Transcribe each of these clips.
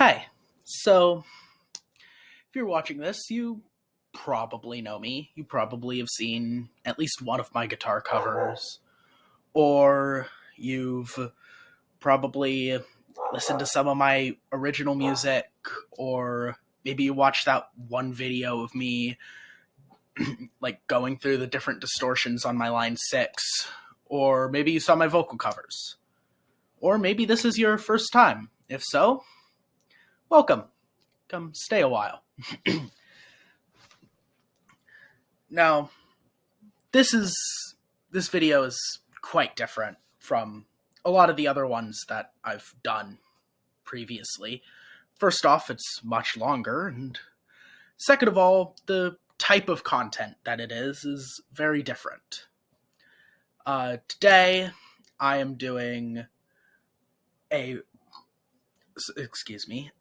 Hi. So, if you're watching this, you probably know me. You probably have seen at least one of my guitar covers, or you've probably listened to some of my original music, or maybe you watched that one video of me like going through the different distortions on my line 6, or maybe you saw my vocal covers. Or maybe this is your first time. If so, welcome. Come stay a while. Now, this is this video is quite different from a lot of the other ones that I've done previously. First off, it's much longer, and second of all, the type of content that it is very different. Today, I am doing a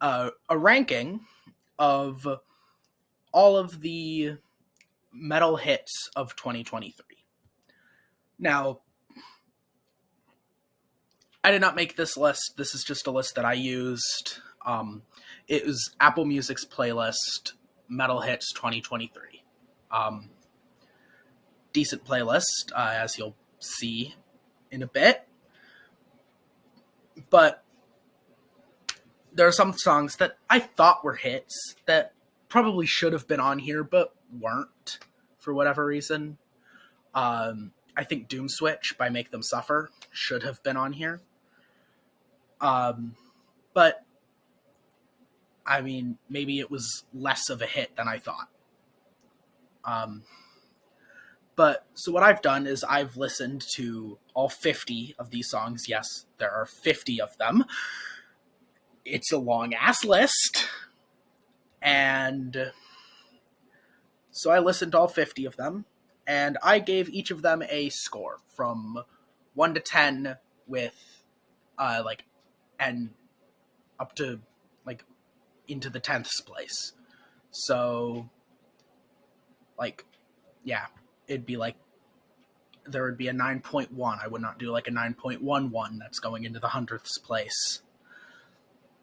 a ranking of all of the metal hits of 2023. Now, I did not make this list. This is just a list that I used. It was Apple Music's playlist, Metal Hits 2023. Decent playlist, as you'll see in a bit. But there are some songs that I thought were hits that probably should have been on here, but weren't for whatever reason. I think Doom Switch by Make Them Suffer should have been on here. But I mean, maybe it was less of a hit than I thought. But so what I've done is I've listened to all 50 of these songs. Yes, there are 50 of them. It's a long ass list. And so I listened to all 50 of them, and I gave each of them a score from 1 to 10 with and up to into the 10th place. So yeah, it'd be there would be a 9.1. I would not do a 9.11 that's going into the 100th place.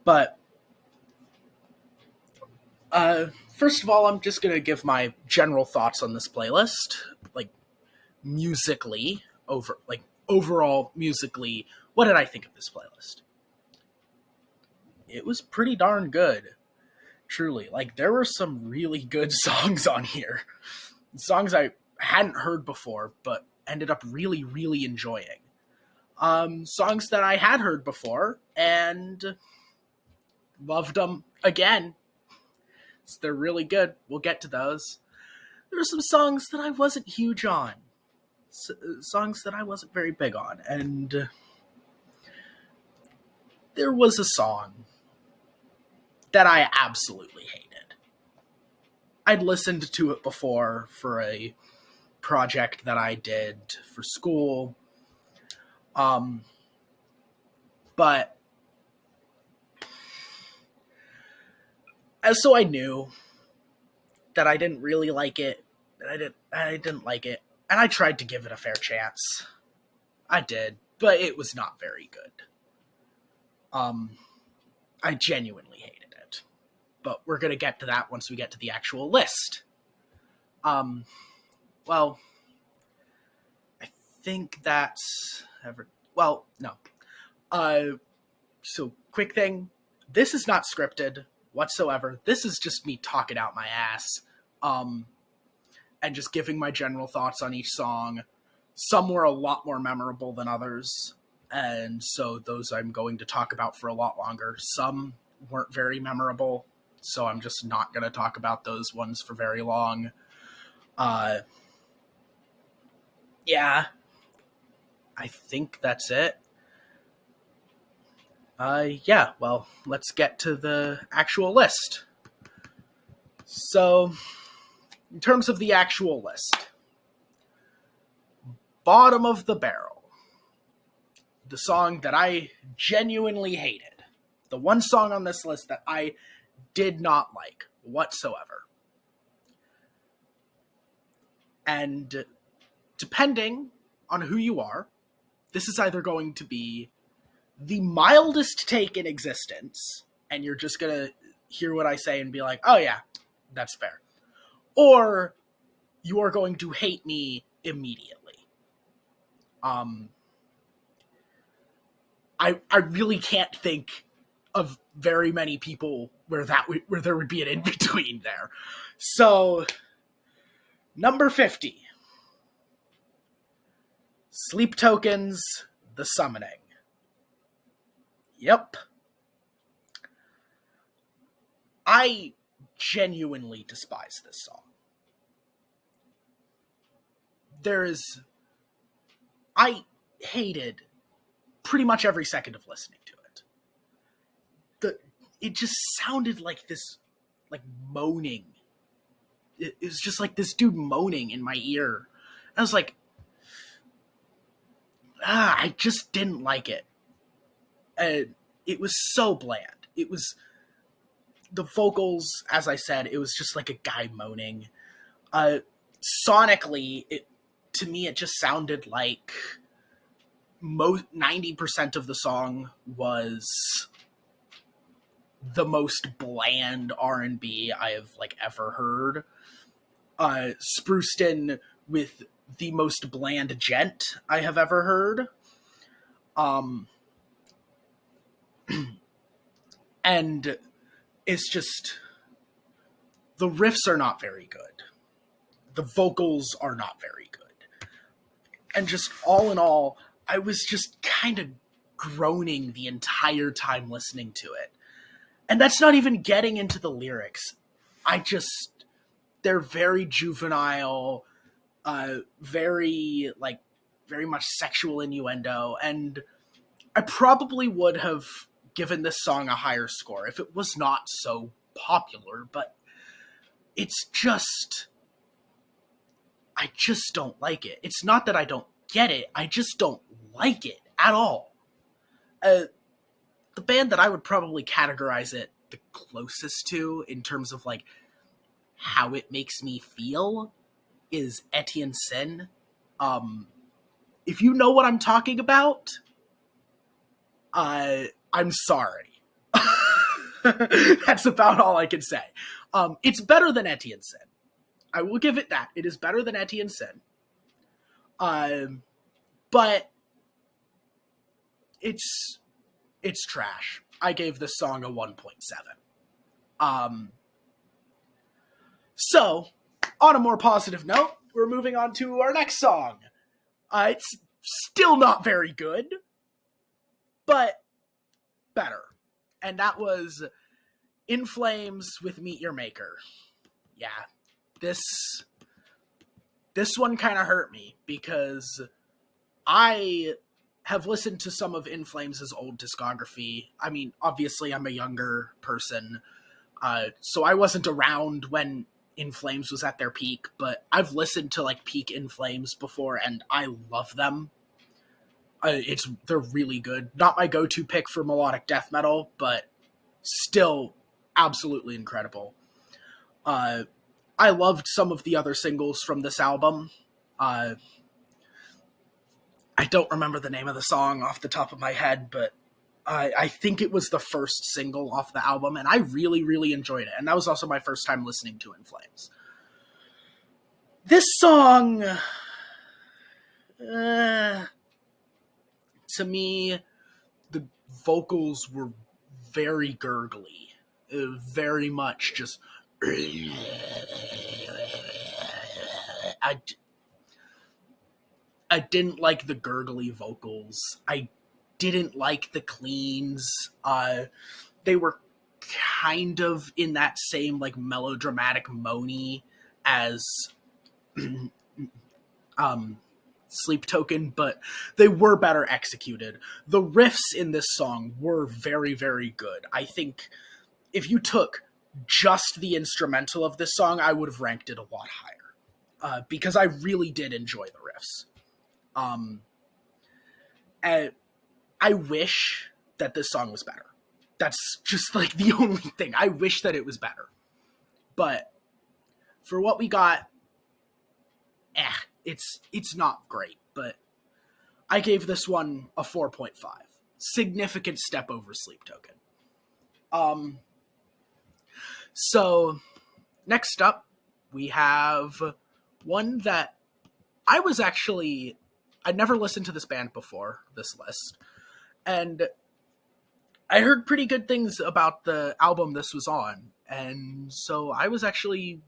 But first of all, I'm just going to give my general thoughts on this playlist. Musically, overall musically, what did I think of this playlist? It was pretty darn good. Truly. There were some really good songs on here. Songs I hadn't heard before, but ended up really, really enjoying. Songs that I had heard before and loved them again. So they're really good. We'll get to those. There were some songs that I wasn't huge on. Songs that I wasn't very big on. And there was a song that I absolutely hated. I'd listened to it before for a project that I did for school. But so I knew that I didn't really like it. I didn't like it. And I tried to give it a fair chance. I did, but it was not very good. I genuinely hated it. But we're going to get to that once we get to the actual list. Well, I think that's well, no. So quick thing. This is not scripted whatsoever. This is just me talking out my ass. And just giving my general thoughts on each song. Some were a lot more memorable than others, and so those I'm going to talk about for a lot longer. Some weren't very memorable, so I'm just not going to talk about those ones for very long. Yeah, I think that's it. Yeah, well, let's get to the actual list. So, in terms of the actual list, bottom of the barrel, the song that I genuinely hated, the one song on this list that I did not like whatsoever. And depending on who you are, this is either going to be the mildest take in existence, and you're just gonna hear what I say and be like, oh yeah, that's fair. Or you are going to hate me immediately. I really can't think of very many people where there would be an in between there. So number 50, Sleep Tokens, The Summoning. Yep. I genuinely despise this song. I hated pretty much every second of listening to it. It just sounded like this, like moaning. It was just like this dude moaning in my ear. I was like, I just didn't like it. It was so bland. It was the vocals, as I said, it was just like a guy moaning. Sonically, to me, it just sounded like 90% of the song was the most bland R&B I have like ever heard. Spruced in with the most bland gent I have ever heard. And it's just, the riffs are not very good. The vocals are not very good. And just all in all, I was just kind of groaning the entire time listening to it. And that's not even getting into the lyrics. They're very juvenile, very much sexual innuendo. And I probably would have given this song a higher score if it was not so popular, but it's just, I just don't like it. It's not that I don't get it, I just don't like it at all. The band that I would probably categorize it the closest to in terms of like how it makes me feel is Etienne Sin. If you know what I'm talking about, I'm sorry. That's about all I can say. It's better than Etienne Sin. I will give it that. It is better than Etienne Sin. But it's trash. I gave this song a 1.7. So, on a more positive note, we're moving on to our next song. It's still not very good, but better. And that was In Flames with Meet Your Maker. Yeah, this one kind of hurt me because I have listened to some of In Flames' old discography. I mean, obviously I'm a younger person, so I wasn't around when In Flames was at their peak, but I've listened to like peak In Flames before, and I love them. They're really good. Not my go-to pick for melodic death metal, but still absolutely incredible. I loved some of the other singles from this album. I don't remember the name of the song off the top of my head, but I think it was the first single off the album, and I really, really enjoyed it. And that was also my first time listening to In Flames. This song, to me, the vocals were very gurgly. Very much just... I didn't like the gurgly vocals. I didn't like the cleans. They were kind of in that same like melodramatic moany as Sleep Token, but they were better executed. The riffs in this song were very, very good. I think if you took just the instrumental of this song, I would have ranked it a lot higher. Because I really did enjoy the riffs. And I wish that this song was better. That's just like the only thing. I wish that it was better. But for what we got, it's not great. But I gave this one a 4.5. Significant step over Sleep Token. Um, so next up, we have one that I'd never listened to this band before this list, and I heard pretty good things about the album this was on, and so I was actually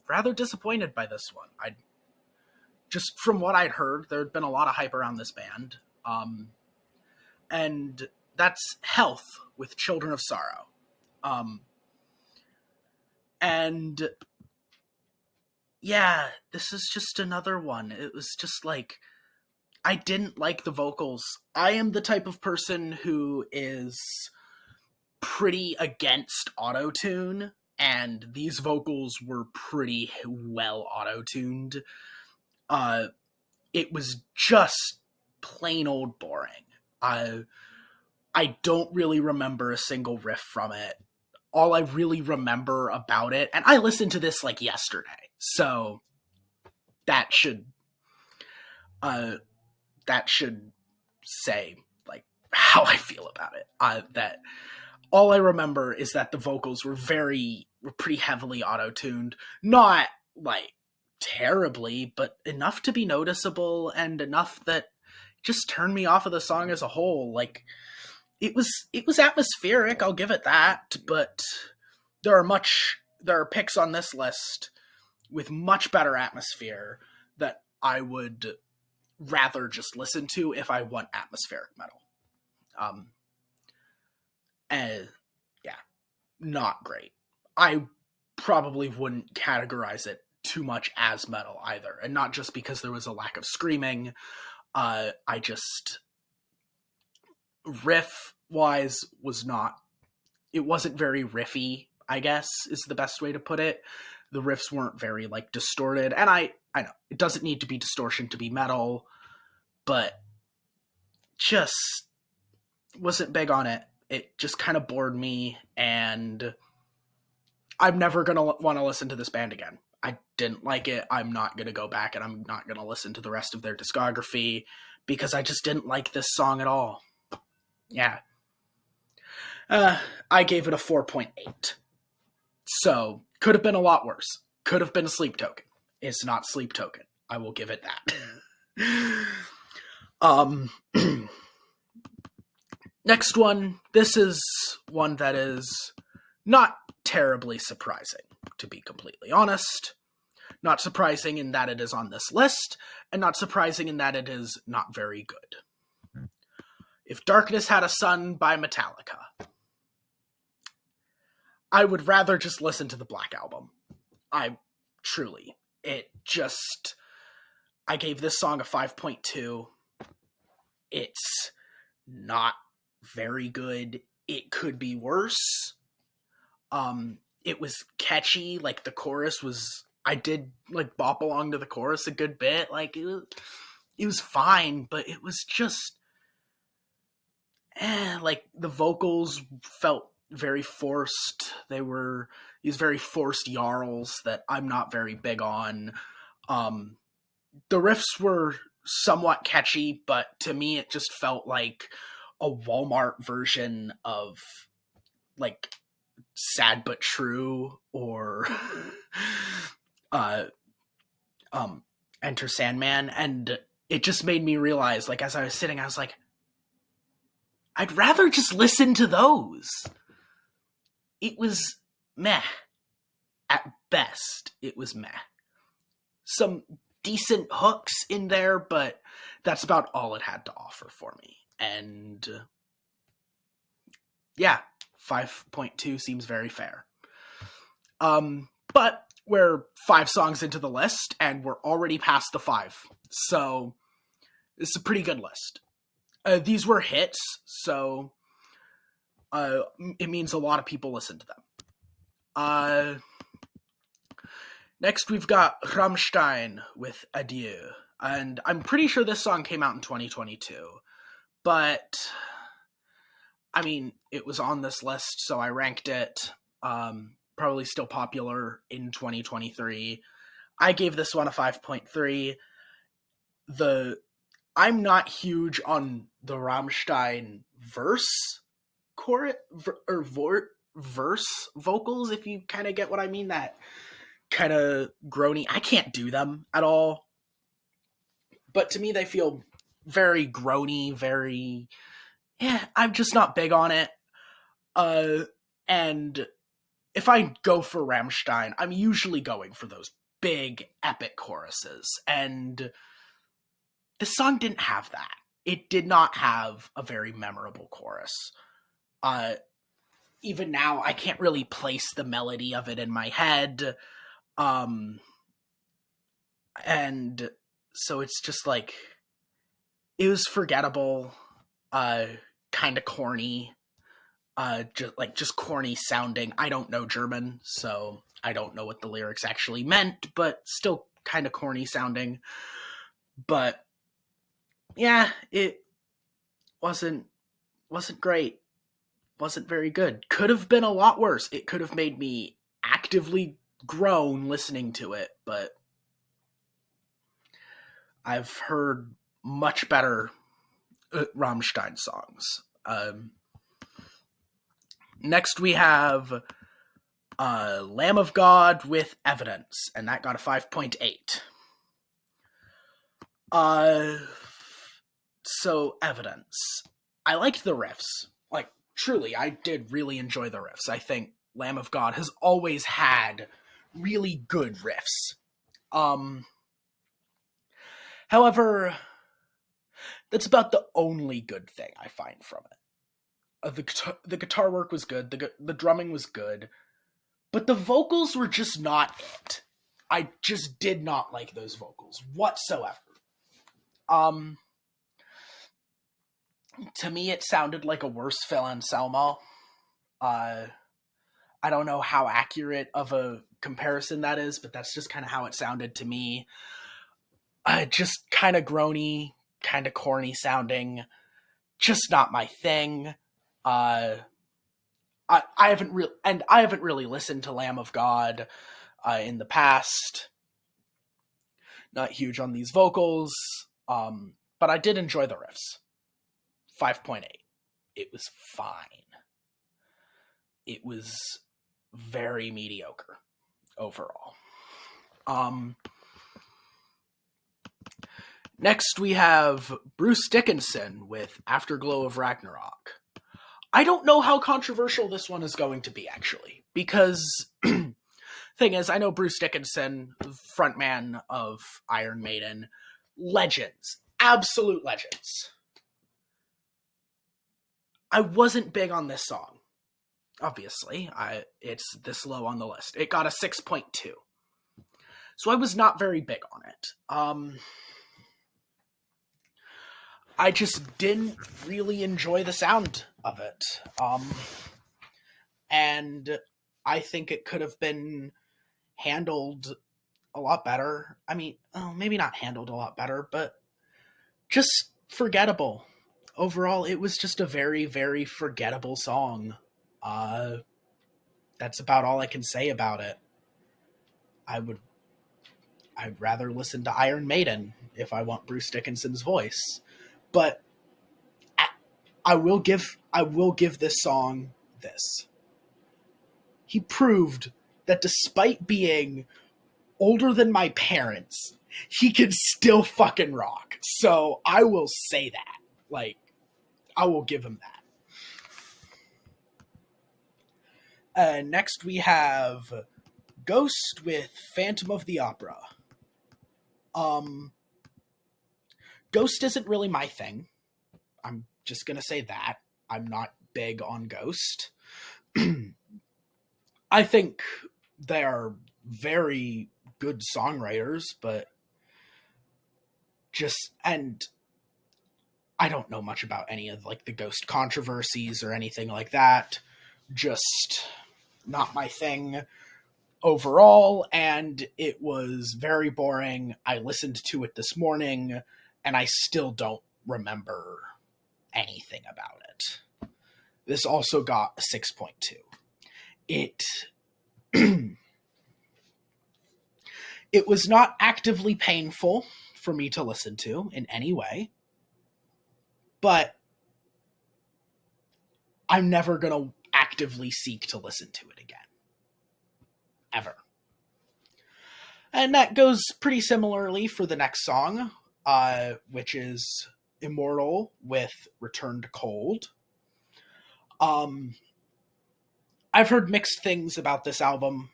rather disappointed by this one. I just from what I'd heard, there had been a lot of hype around this band, and that's Health with Children of Sorrow, and yeah, this is just another one. It was just like I didn't like the vocals. I am the type of person who is pretty against autotune, and these vocals were pretty well auto-tuned. It was just plain old boring. I don't really remember a single riff from it. All I really remember about it, and I listened to this like yesterday, so that should say like how I feel about it. That all I remember is that the vocals were pretty heavily auto-tuned. Not like terribly, but enough to be noticeable and enough that just turned me off of the song as a whole. Like it was atmospheric, I'll give it that, but there are picks on this list with much better atmosphere that I would rather just listen to if I want atmospheric metal. And yeah, not great. I probably wouldn't categorize it too much as metal either, and not just because there was a lack of screaming. I just riff wise it wasn't very riffy, I guess is the best way to put it. The riffs weren't very like distorted, and I know it doesn't need to be distortion to be metal, but just wasn't big on it. It just kind of bored me, and I'm never going to want to listen to this band again. I didn't like it. I'm not going to go back, and I'm not going to listen to the rest of their discography because I just didn't like this song at all. Yeah. I gave it a 4.8. So, could have been a lot worse. Could have been Sleep Token. It's not Sleep Token. I will give it that. Next one. This is one that is not terribly surprising, to be completely honest. Not surprising in that it is on this list, and not surprising in that it is not very good. If Darkness Had a Sun by Metallica. I would rather just listen to the Black Album. I gave this song a 5.2. It's not very good. It could be worse. It was catchy. Like the chorus was, I did like bop along to the chorus a good bit. Like it was fine, but it was just, like the vocals felt very forced. They were these very forced yarls that I'm not very big on. The riffs were somewhat catchy, but to me it just felt like a Walmart version of like Sad But True or Enter Sandman, and it just made me realize, like as I was sitting, I was like, I'd rather just listen to those. It was meh. At best, it was meh. Some decent hooks in there, but that's about all it had to offer for me. And yeah, 5.2 seems very fair. But we're 5 songs into the list, and we're already past the 5. So it's a pretty good list. These were hits, so it means a lot of people listen to them. Next, we've got Rammstein with Adieu. And I'm pretty sure this song came out in 2022. But, I mean, it was on this list, so I ranked it. Probably still popular in 2023. I gave this one a 5.3. I'm not huge on the Rammstein verse verse vocals, if you kind of get what I mean. That kind of groany. I can't do them at all. But to me, they feel very groany, very. Yeah, I'm just not big on it. And if I go for Rammstein, I'm usually going for those big, epic choruses. And this song didn't have that. It did not have a very memorable chorus. Even now, I can't really place the melody of it in my head. And so it's just like, it was forgettable, kind of corny, just corny sounding. I don't know German, so I don't know what the lyrics actually meant, but still kind of corny sounding. But yeah, it wasn't great. Wasn't very good. Could have been a lot worse. It could have made me actively groan listening to it, but I've heard much better Rammstein songs. Next we have Lamb of God with Evidence, and that got a 5.8. So Evidence. I liked the riffs. Like, truly, I did really enjoy the riffs. I think Lamb of God has always had really good riffs. However, that's about the only good thing I find from it. The guitar work was good, the drumming was good, but the vocals were just not it. I just did not like those vocals whatsoever. To me, it sounded like a worse Phil Anselmo. I don't know how accurate of a comparison that is, but that's just kind of how it sounded to me. Just kind of groany, kind of corny sounding. Just not my thing. I haven't really listened to Lamb of God in the past. Not huge on these vocals, but I did enjoy the riffs. 5.8. It was fine. It was very mediocre overall. Next we have Bruce Dickinson with Afterglow of Ragnarok. I don't know how controversial this one is going to be, actually, because thing is, I know Bruce Dickinson, frontman of Iron Maiden, legends, absolute legends. I wasn't big on this song, obviously. It's this low on the list. It got a 6.2. So I was not very big on it. I just didn't really enjoy the sound of it. And I think it could have been handled a lot better. I mean, maybe not handled a lot better, but just forgettable. Overall, it was just a very, very forgettable song. That's about all I can say about it. I'd rather listen to Iron Maiden if I want Bruce Dickinson's voice. But I will give this song this. He proved that despite being older than my parents, he can still fucking rock. So I will say that. Like, I will give him that. Next we have Ghost with Phantom of the Opera. Ghost isn't really my thing. I'm just gonna say that. I'm not big on Ghost. I think they are very good songwriters, but and I don't know much about any of like the Ghost controversies or anything like that. Just not my thing overall, and it was very boring. I listened to it this morning, and I still don't remember anything about it. This also got a 6.2. It was not actively painful for me to listen to in any way, but I'm never going to actively seek to listen to it again. Ever. And that goes pretty similarly for the next song, which is Immortal with Return to Cold. I've heard mixed things about this album.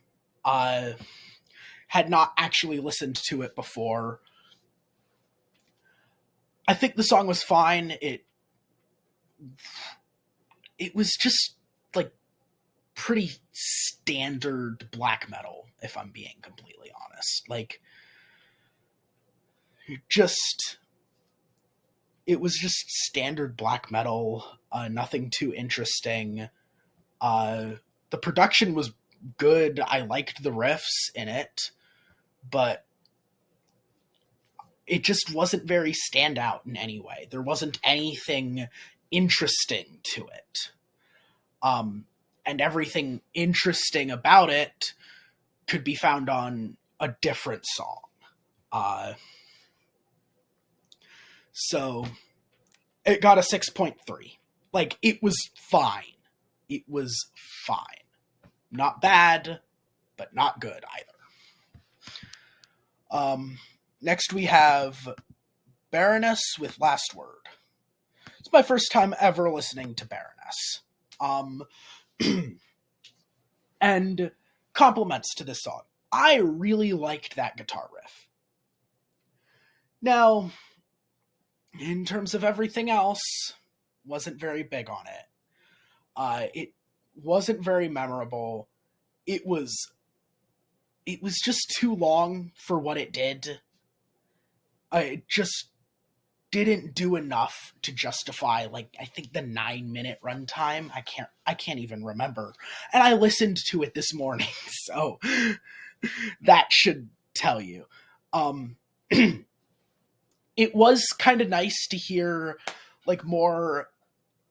Had not actually listened to it before. I think the song was fine. It was just like pretty standard black metal, if I'm being completely honest. Like, it was just standard black metal, nothing too interesting. The production was good. I liked the riffs in it, but it just wasn't very standout in any way. There wasn't anything interesting to it. And everything interesting about it could be found on a different song. So it got a 6.3. Like, it was fine. It was fine. Not bad, but not good either. Next we have Baroness with Last Word. It's my first time ever listening to Baroness. And compliments to this song. I really liked that guitar riff. Now, in terms of everything else, wasn't very big on it. It wasn't very memorable. It was just too long for what it did. It just didn't do enough to justify, like, I think the 9-minute runtime. I can't even remember. And I listened to it this morning, so that should tell you. It was kind of nice to hear, like, more,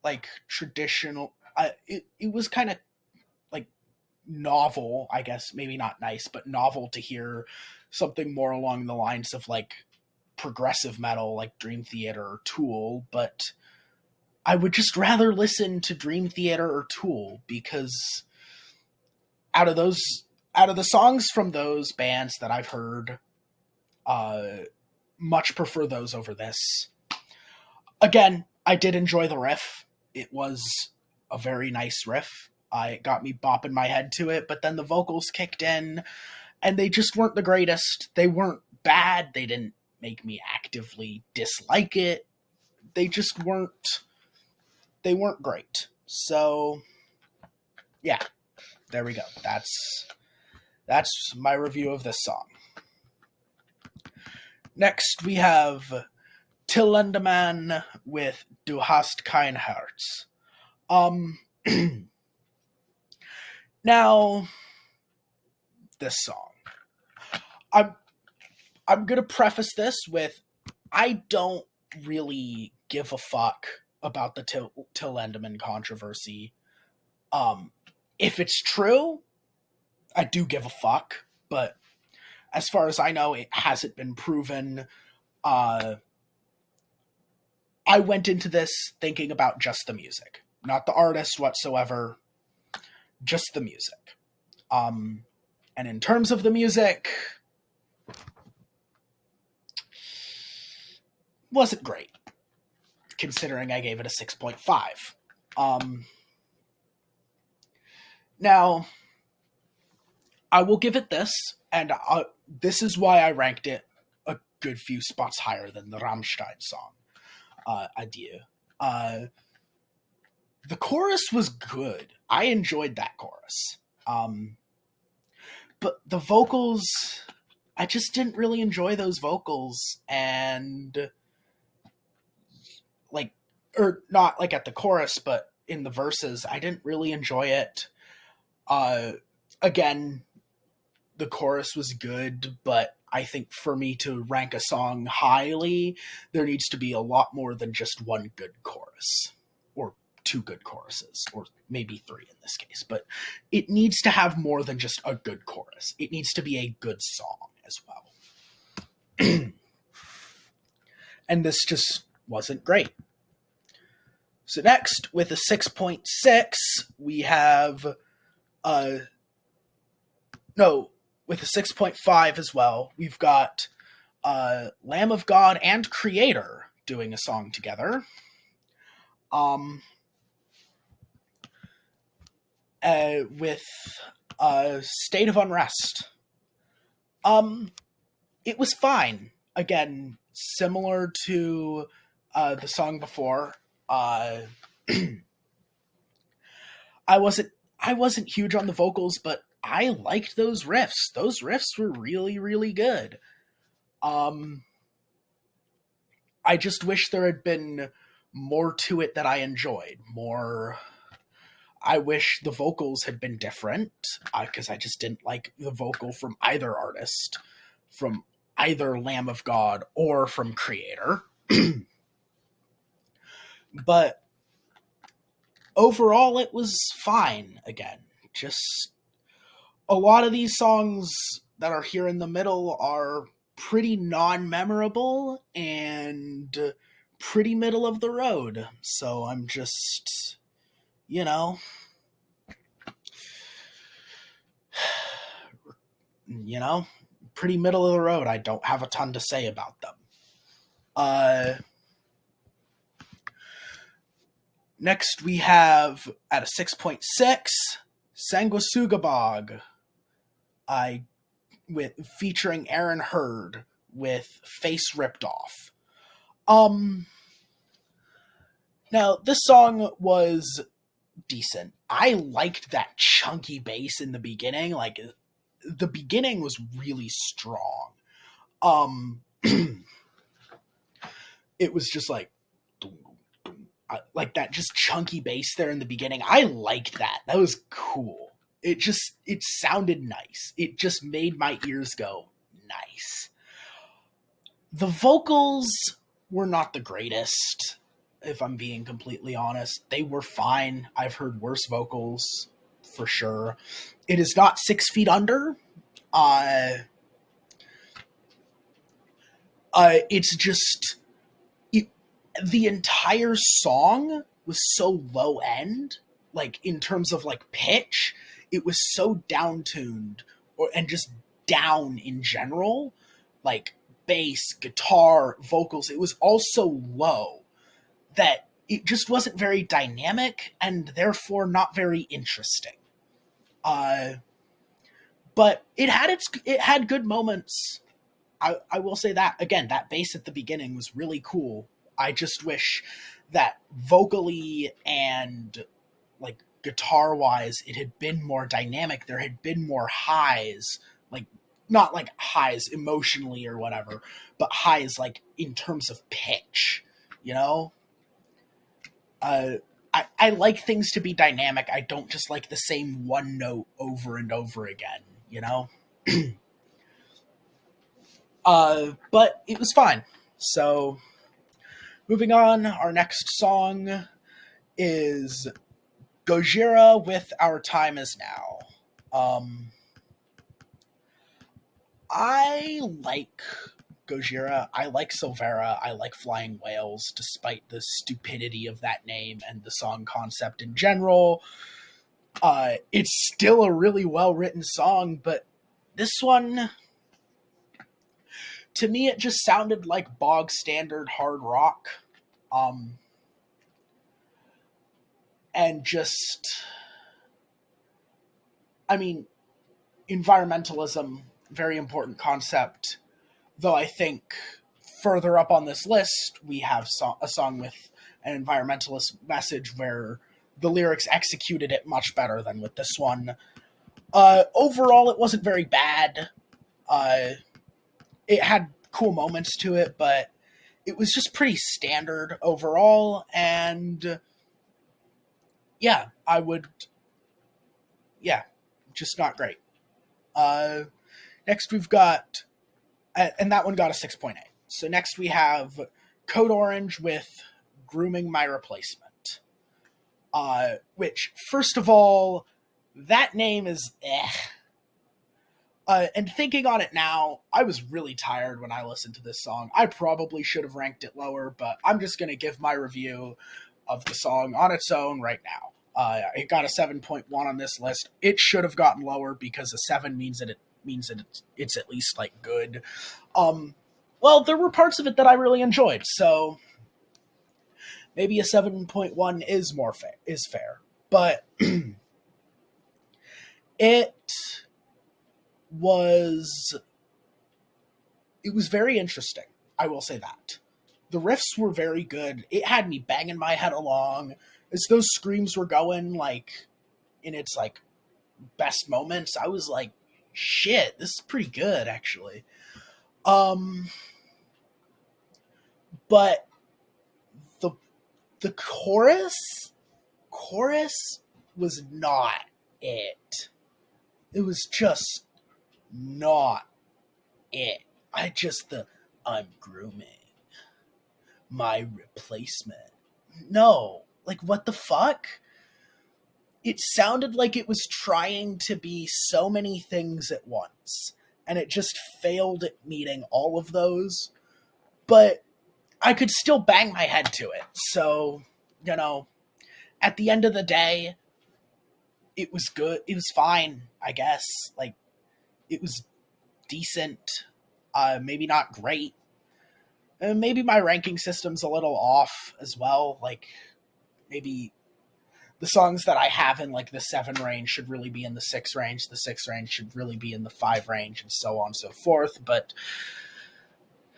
like, traditional. It was kind of, like, novel, I guess. Maybe not nice, but novel to hear something more along the lines of, like, progressive metal, like Dream Theater or Tool. But I would just rather listen to Dream Theater or Tool, because out of the songs from those bands that I've heard, much prefer those over this. Again, I did enjoy the riff. It was a very nice riff. It got me bopping my head to it, but then the vocals kicked in, and they just weren't the greatest. They weren't bad. They didn't make me actively dislike it. They just weren't great. So, yeah, there we go. That's my review of this song. Next, we have Till Lindemann with Du hast kein Herz. Now, this song. I'm going to preface this with, I don't really give a fuck about the Till Lindemann controversy. If it's true, I do give a fuck, but as far as I know, it hasn't been proven. I went into this thinking about just the music, not the artist whatsoever, just the music. And in terms of the music, wasn't great, considering I gave it a 6.5. Now, I will give it this, and this is why I ranked it a good few spots higher than the Rammstein song, Adieu. The chorus was good. I enjoyed that chorus. But the vocals, I just didn't really enjoy those vocals, and or not like at the chorus, but in the verses, I didn't really enjoy it. Again, the chorus was good, but I think for me to rank a song highly, there needs to be a lot more than just one good chorus, or two good choruses, or maybe three in this case. But it needs to have more than just a good chorus. It needs to be a good song as well. And this just wasn't great. So next, with a 6.6, we have no, with a 6.5 as well. We've got Lamb of God and Creator doing a song together. With State of Unrest. It was fine. Again, similar to the song before. I wasn't huge on the vocals, but I liked those riffs. Those riffs were really, really good. I just wish there had been more to it that I enjoyed. More. I wish the vocals had been different, because I just didn't like the vocal from either artist, from either Lamb of God or from Creator. But overall, it was fine again. Just a lot of these songs that are here in the middle are pretty non-memorable and pretty middle of the road. So I'm just, pretty middle of the road. I don't have a ton to say about them. Next we have, at a 6.6, Sanguisugabog, featuring Aaron Hurd with Face Ripped Off. Now, this song was decent. I liked that chunky bass in the beginning. Like, the beginning was really strong. It was just like that just chunky bass there in the beginning. I liked that. That was cool. It sounded nice. It just made my ears go, nice. The vocals were not the greatest, if I'm being completely honest. They were fine. I've heard worse vocals, for sure. It is not 6 Feet Under. It's just... the entire song was so low end, like in terms of like pitch. It was so down-tuned, and just down in general, like bass, guitar, vocals. It was all so low that it just wasn't very dynamic and therefore not very interesting. But it had good moments. I will say that again. That bass at the beginning was really cool. I just wish that vocally and like guitar wise, it had been more dynamic. There had been more highs, like not like highs emotionally or whatever, but highs like in terms of pitch, I like things to be dynamic. I don't just like the same one note over and over again, but it was fine. So moving on, our next song is Gojira with Our Time Is Now. I like Gojira. I like Silvera. I like Flying Whales, despite the stupidity of that name and the song concept in general. It's still a really well-written song, but this one, to me, it just sounded like bog standard hard rock. And just, I mean, environmentalism, very important concept. Though I think further up on this list, we have a song with an environmentalist message where the lyrics executed it much better than with this one. Overall, it wasn't very bad. It had cool moments to it, but it was just pretty standard overall. And yeah, just not great. Next we've got, and that one got a 6.8. So next we have Code Orange with Grooming My Replacement. Which, first of all, that name is and thinking on it now, I was really tired when I listened to this song. I probably should have ranked it lower, but I'm just going to give my review. of the song on its own right now. It got a 7.1 on this list. It should have gotten lower because a 7 means that it's at least like good. Well, there were parts of it that I really enjoyed, so maybe a 7.1 is fair. But it was very interesting. I will say that. The riffs were very good. It had me banging my head along as those screams were going, like, in its, like, best moments. I was like, shit, this is pretty good, actually. But the chorus was not it. It was just not it. I'm grooming my replacement. No, like, what the fuck? It sounded like it was trying to be so many things at once, and it just failed at meeting all of those. But I could still bang my head to it. So, at the end of the day, it was good. It was fine, I guess. Like, it was decent. Maybe not great. Maybe my ranking system's a little off as well. Like, maybe the songs that I have in, like, the 7 range should really be in the 6 range. The 6 range should really be in the 5 range, and so on and so forth. But,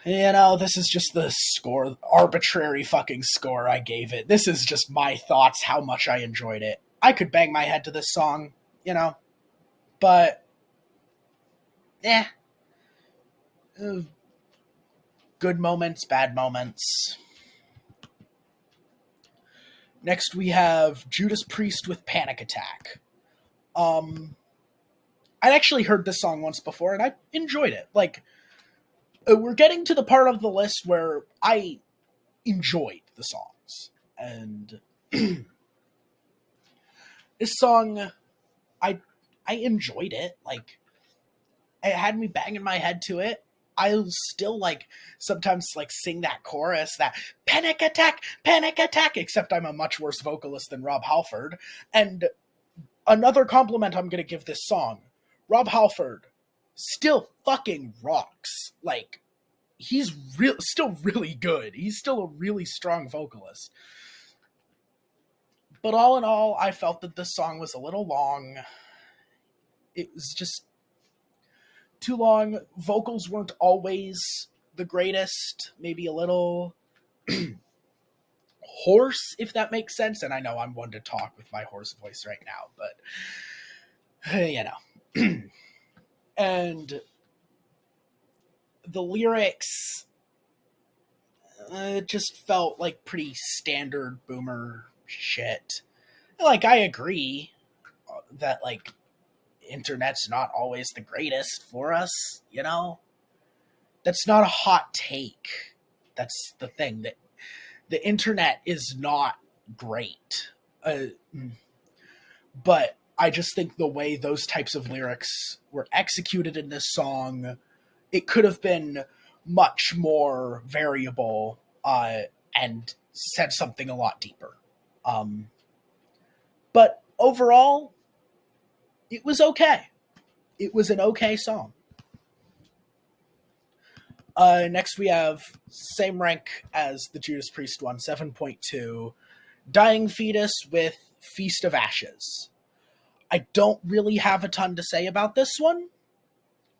this is just the score, arbitrary fucking score I gave it. This is just my thoughts, how much I enjoyed it. I could bang my head to this song, but, good moments, bad moments. Next we have Judas Priest with Panic Attack. I'd actually heard this song once before, and I enjoyed it. Like, we're getting to the part of the list where I enjoyed the songs. And this song, I enjoyed it. Like, it had me banging my head to it. I'll still, like, sometimes, like, sing that chorus, that panic attack, except I'm a much worse vocalist than Rob Halford. And another compliment I'm going to give this song, Rob Halford still fucking rocks. Like, he's still really good. He's still a really strong vocalist. But all in all, I felt that this song was a little long. It was just too long. Vocals weren't always the greatest. Maybe a little hoarse, if that makes sense. And I know I'm one to talk with my hoarse voice right now, but and the lyrics just felt like pretty standard boomer shit. Like, I agree that, like, internet's not always the greatest for us, That's not a hot take. That's the thing, that the internet is not great. But I just think the way those types of lyrics were executed in this song, it could have been much more variable and said something a lot deeper. But overall, it was okay. It was an okay song. Next we have, same rank as the Judas Priest one, 7.2, Dying Fetus with Feast of Ashes. I don't really have a ton to say about this one.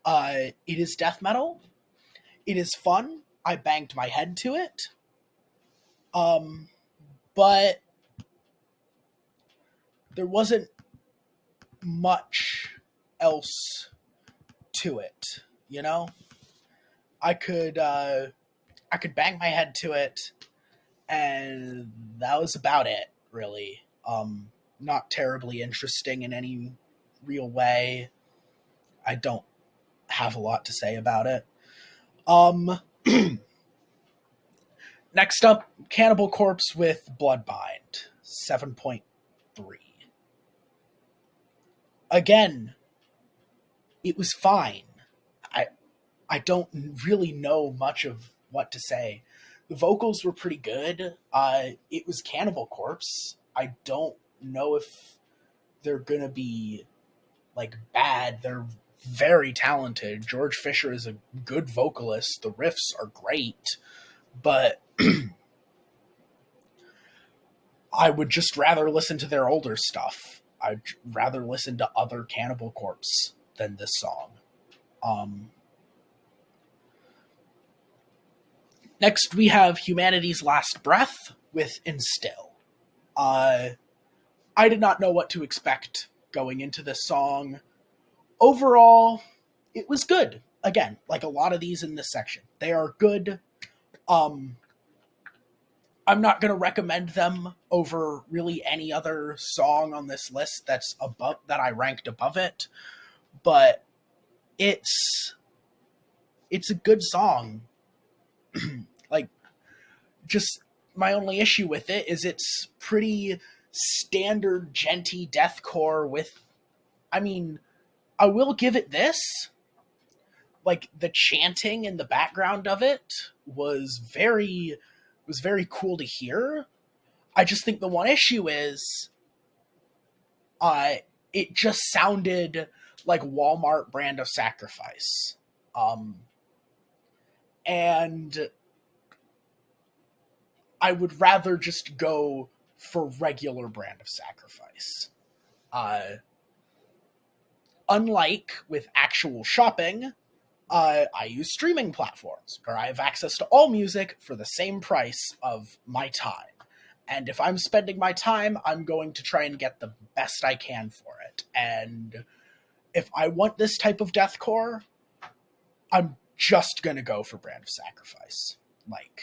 It is death metal. It is fun. I banged my head to it. But there wasn't much else to it, I could bang my head to it, and that was about it, really. Not terribly interesting in any real way. I don't have a lot to say about it. Next up, Cannibal Corpse with Bloodbind, 7.3. Again, it was fine. I don't really know much of what to say. The vocals were pretty good. It was Cannibal Corpse. I don't know if they're gonna be like bad. They're very talented. George Fisher is a good vocalist. The riffs are great, but I would just rather listen to their older stuff. I'd rather listen to other Cannibal Corpse than this song. Um, Next, we have Humanity's Last Breath with Instill. I did not know what to expect going into this song. Overall, it was good. Again, like a lot of these in this section, they are good. I'm not going to recommend them over really any other song on this list that's above that I ranked above it, but it's a good song. Like, just my only issue with it is it's pretty standard genty deathcore with, I mean, I will give it this. Like, the chanting in the background of it was very cool to hear. I just think the one issue is it just sounded like Walmart brand of sacrifice. And I would rather just go for regular brand of sacrifice. Unlike with actual shopping, I use streaming platforms where I have access to all music for the same price of my time. And if I'm spending my time, I'm going to try and get the best I can for it. And if I want this type of deathcore, I'm just going to go for brand of sacrifice. Like,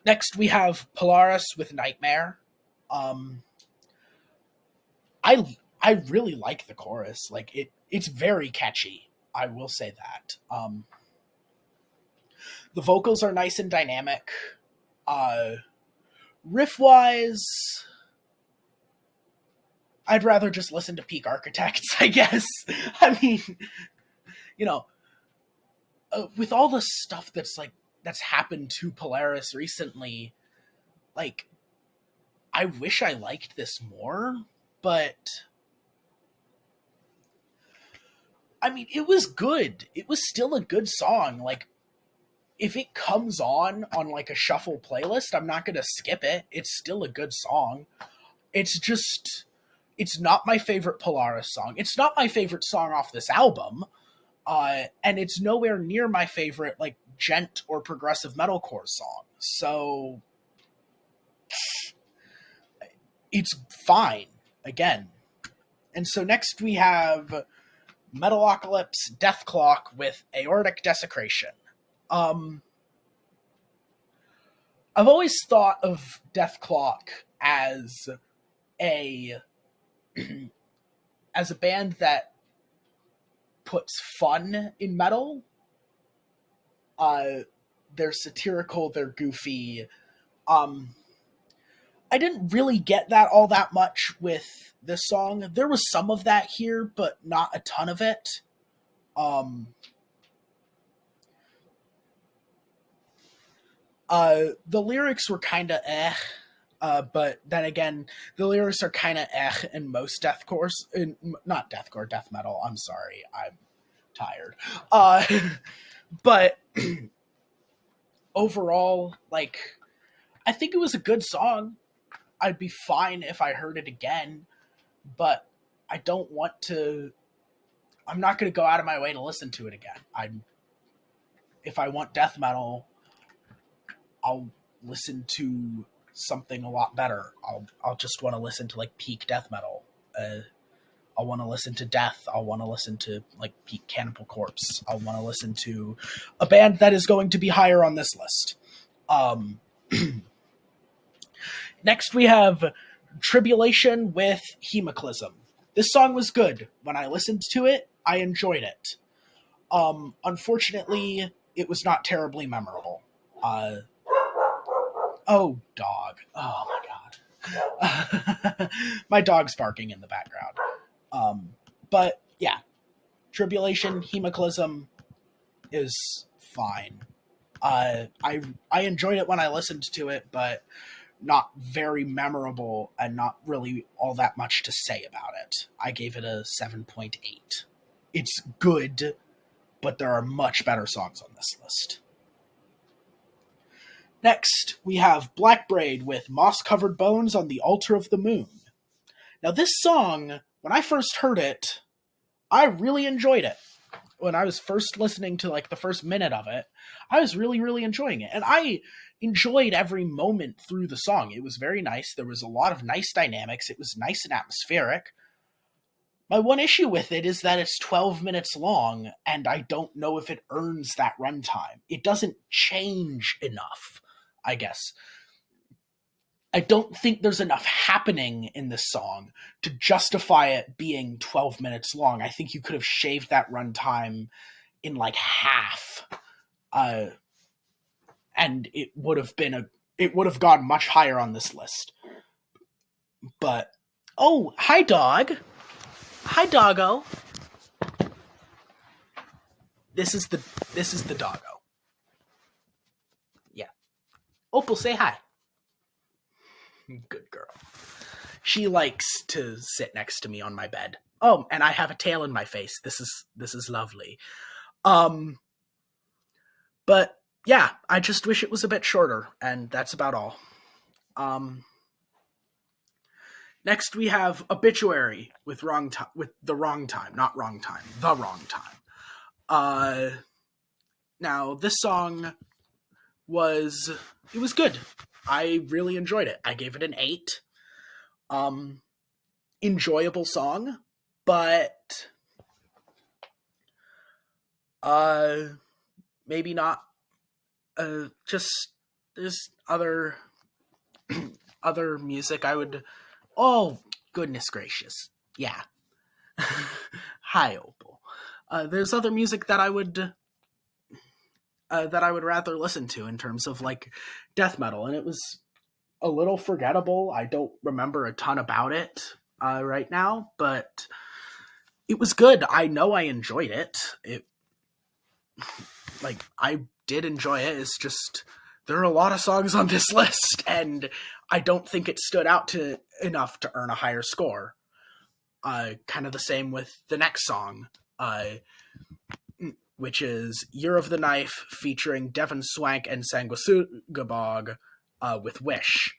next we have Polaris with Nightmare. I really like the chorus. Like, it's very catchy. I will say that. The vocals are nice and dynamic. Riff wise, I'd rather just listen to Peak Architects, I guess. I mean, you know, with all the stuff that's happened to Polaris recently, like, I wish I liked this more, but I mean, it was good. It was still a good song. Like, if it comes on like a shuffle playlist, I'm not going to skip it. It's still a good song. It's just, it's not my favorite Polaris song. It's not my favorite song off this album. And it's nowhere near my favorite, like, gent or progressive metalcore song. So it's fine, again. And so next we have Metalocalypse Death Clock with Aortic Desecration. I've always thought of Death Clock as a band that puts fun in metal. They're satirical, they're goofy. I didn't really get that all that much with this song. There was some of that here, but not a ton of it. The lyrics were kind of but then again, the lyrics are kind of in most deathcore, not deathcore, death metal. I'm sorry, I'm tired. But overall, like, I think it was a good song. I'd be fine if I heard it again, but I don't want to. I'm not going to go out of my way to listen to it again. If I want death metal, I'll listen to something a lot better. I'll just want to listen to, like, peak death metal. I'll want to listen to Death. I'll want to listen to, like, peak Cannibal Corpse. I'll want to listen to a band that is going to be higher on this list. Next we have Tribulation with Hemoclysm. This song was good. When I listened to it, I enjoyed it. Unfortunately, it was not terribly memorable. Oh, dog. Oh, my God. My dog's barking in the background. But, yeah. Tribulation, Hemoclysm, is fine. I enjoyed it when I listened to it, but not very memorable and not really all that much to say about it. I gave it a 7.8. It's good, but there are much better songs on this list. Next, we have Black Braid with Moss-Covered Bones on the Altar of the Moon. Now, this song, when I first heard it, I really enjoyed it. When I was first listening to like the first minute of it, I was really, really enjoying it. And I enjoyed every moment through the song. It was very nice. There was a lot of nice dynamics. It was nice and atmospheric. My one issue with it is that it's 12 minutes long, and I don't know if it earns that runtime. It doesn't change enough, I guess. I don't think there's enough happening in this song to justify it being 12 minutes long. I think you could have shaved that runtime in like half. And it would have gone much higher on this list. But oh, hi dog. Hi doggo. This is the doggo. Yeah. Opal, say hi. Good girl. She likes to sit next to me on my bed. Oh, and I have a tail in my face. This is lovely. But yeah, I just wish it was a bit shorter, and that's about all. Next we have Obituary with The Wrong Time. Now this song was good. I really enjoyed it. I gave it an 8. Enjoyable song, but maybe not. Just there's other music I would. Oh goodness gracious! Yeah. Hi, Opal. There's other music that I would rather listen to in terms of like death metal, and it was a little forgettable. I don't remember a ton about it right now, but it was good. I know I enjoyed it. I did enjoy it. It's just there are a lot of songs on this list, and I don't think it stood out enough to earn a higher score. Kind of the same with the next song, which is Year of the Knife featuring Devon Swank and Sanguisugabog with Wish.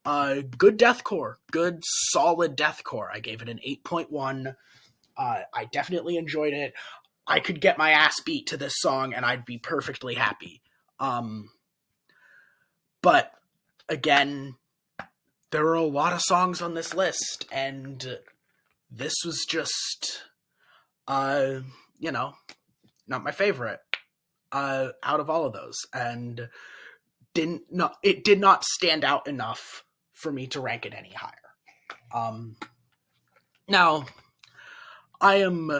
Good deathcore. Good, solid deathcore. I gave it an 8.1. I definitely enjoyed it. I could get my ass beat to this song and I'd be perfectly happy. But again, there are a lot of songs on this list, and this was just, not my favorite out of all of those, and it did not stand out enough for me to rank it any higher. Now, I am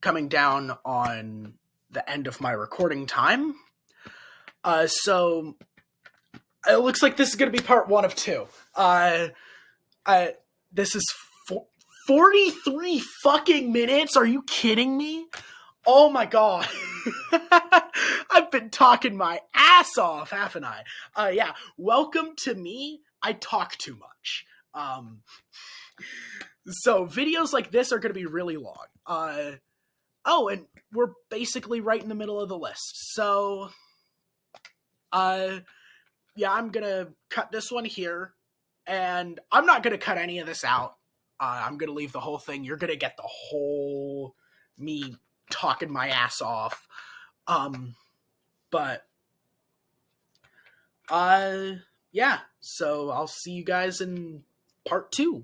coming down on the end of my recording time, so it looks like this is going to be part 1 of 2. This is 43 fucking minutes. Are you kidding me? Oh my god. I've been talking my ass off, haven't I? Yeah. Welcome to me. I talk too much. So videos like this are going to be really long. And we're basically right in the middle of the list. So, yeah, I'm going to cut this one here, and I'm not going to cut any of this out. I'm going to leave the whole thing. You're going to get the whole me talking my ass off. Yeah, so I'll see you guys in part 2.